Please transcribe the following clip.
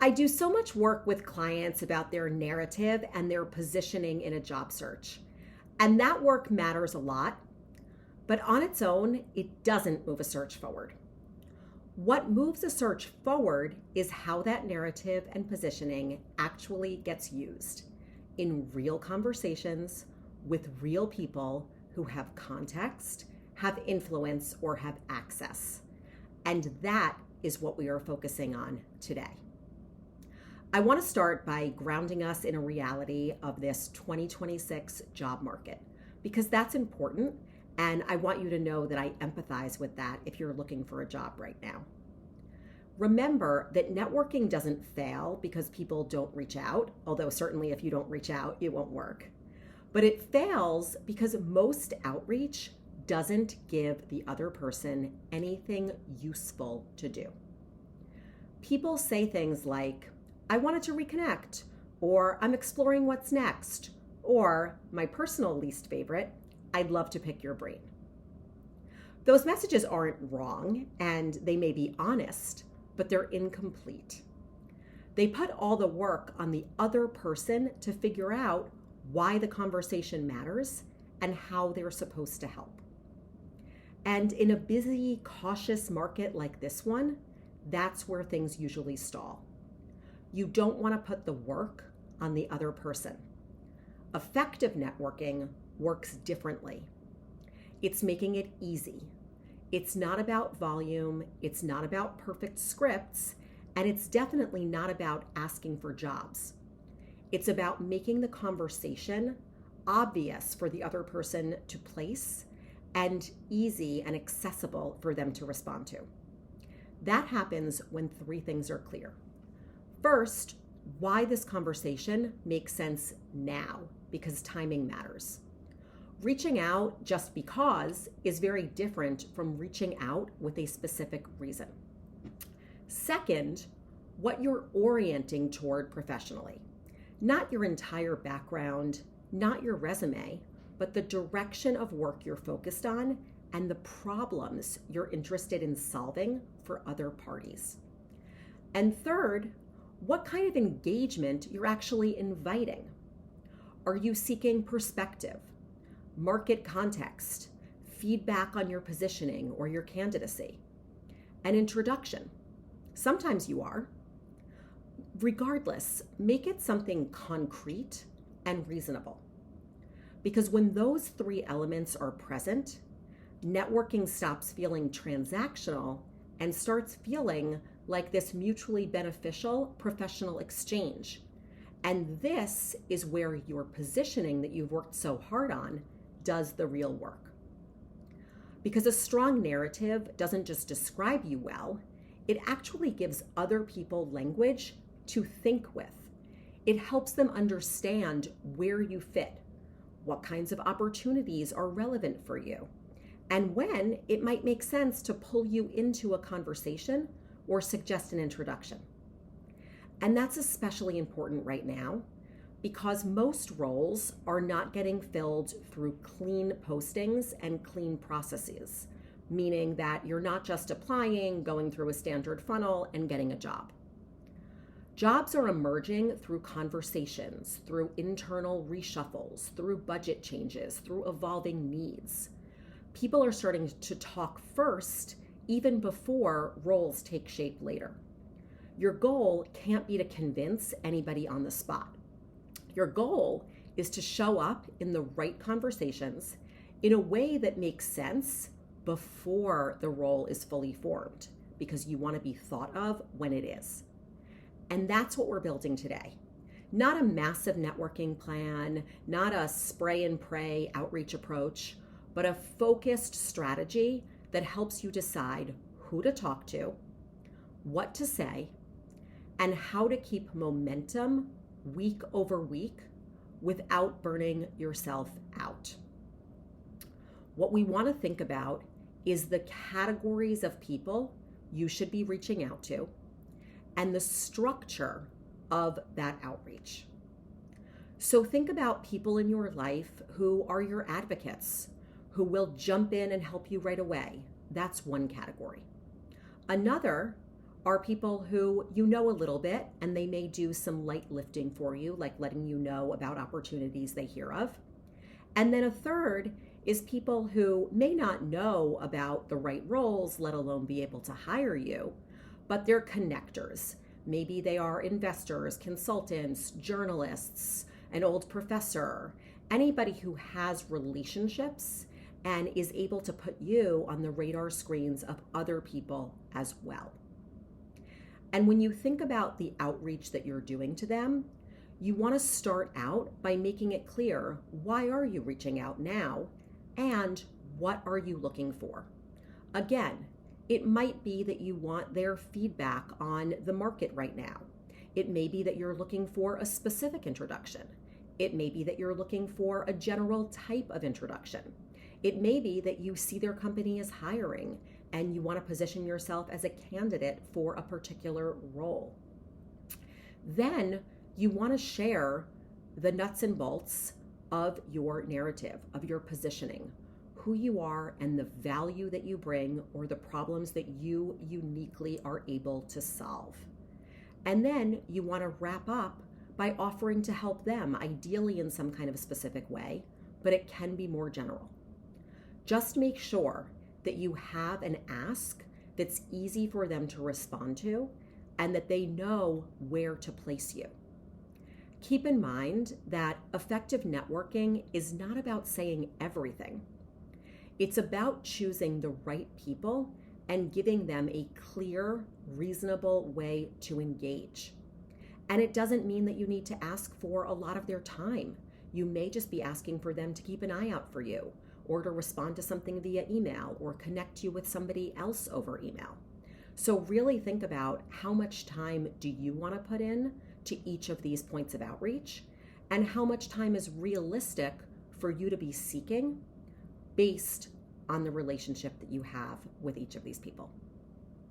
I do so much work with clients about their narrative and their positioning in a job search. And that work matters a lot, but on its own, it doesn't move a search forward. What moves a search forward is how that narrative and positioning actually gets used in real conversations with real people who have context, have influence, or have access. And that is what we are focusing on today. I want to start by grounding us in a reality of this 2026 job market, because that's important, and I want you to know that I empathize with that if you're looking for a job right now. Remember that networking doesn't fail because people don't reach out, although certainly if you don't reach out, it won't work. But it fails because most outreach doesn't give the other person anything useful to do. People say things like, I wanted to reconnect, or I'm exploring what's next, or my personal least favorite, I'd love to pick your brain. Those messages aren't wrong, and they may be honest, but they're incomplete. They put all the work on the other person to figure out why the conversation matters and how they're supposed to help. And in a busy, cautious market like this one, that's where things usually stall. You don't want to put the work on the other person. Effective networking works differently. It's making it easy. It's not about volume, it's not about perfect scripts, and it's definitely not about asking for jobs. It's about making the conversation obvious for the other person to place and easy and accessible for them to respond to. That happens when three things are clear. First, why this conversation makes sense now, because timing matters. Reaching out just because is very different from reaching out with a specific reason. Second, what you're orienting toward professionally. Not your entire background, not your resume, but the direction of work you're focused on and the problems you're interested in solving for other parties. And third, what kind of engagement you're actually inviting. Are you seeking perspective, market context, feedback on your positioning or your candidacy, an introduction? Sometimes you are. Regardless, make it something concrete and reasonable. Because when those three elements are present, networking stops feeling transactional and starts feeling like this mutually beneficial professional exchange. And this is where your positioning that you've worked so hard on does the real work. Because a strong narrative doesn't just describe you well, it actually gives other people language to think with. It helps them understand where you fit, what kinds of opportunities are relevant for you, and when it might make sense to pull you into a conversation or suggest an introduction. And that's especially important right now because most roles are not getting filled through clean postings and clean processes, meaning that you're not just applying, going through a standard funnel, and getting a job. Jobs are emerging through conversations, through internal reshuffles, through budget changes, through evolving needs. People are starting to talk first, even before roles take shape later. Your goal can't be to convince anybody on the spot. Your goal is to show up in the right conversations in a way that makes sense before the role is fully formed, because you want to be thought of when it is. And that's what we're building today. Not a massive networking plan, not a spray and pray outreach approach, but a focused strategy that helps you decide who to talk to, what to say, and how to keep momentum week over week without burning yourself out. What we want to think about is the categories of people you should be reaching out to and the structure of that outreach. So think about people in your life who are your advocates, who will jump in and help you right away. That's one category. Another are people who you know a little bit and they may do some light lifting for you, like letting you know about opportunities they hear of. And then a third is people who may not know about the right roles, let alone be able to hire you, but they're connectors. Maybe they are investors, consultants, journalists, an old professor, anybody who has relationships and is able to put you on the radar screens of other people as well. And when you think about the outreach that you're doing to them, you want to start out by making it clear, why are you reaching out now? And what are you looking for? Again, it might be that you want their feedback on the market right now. It may be that you're looking for a specific introduction. It may be that you're looking for a general type of introduction. It may be that you see their company as hiring and you want to position yourself as a candidate for a particular role. Then you want to share the nuts and bolts of your narrative, of your positioning, who you are and the value that you bring or the problems that you uniquely are able to solve. And then you want to wrap up by offering to help them, ideally in some kind of a specific way, but it can be more general. Just make sure that you have an ask that's easy for them to respond to and that they know where to place you. Keep in mind that effective networking is not about saying everything. It's about choosing the right people and giving them a clear, reasonable way to engage. And it doesn't mean that you need to ask for a lot of their time. You may just be asking for them to keep an eye out for you, or to respond to something via email, or connect you with somebody else over email. So really think about how much time do you want to put in to each of these points of outreach, and how much time is realistic for you to be seeking based on the relationship that you have with each of these people.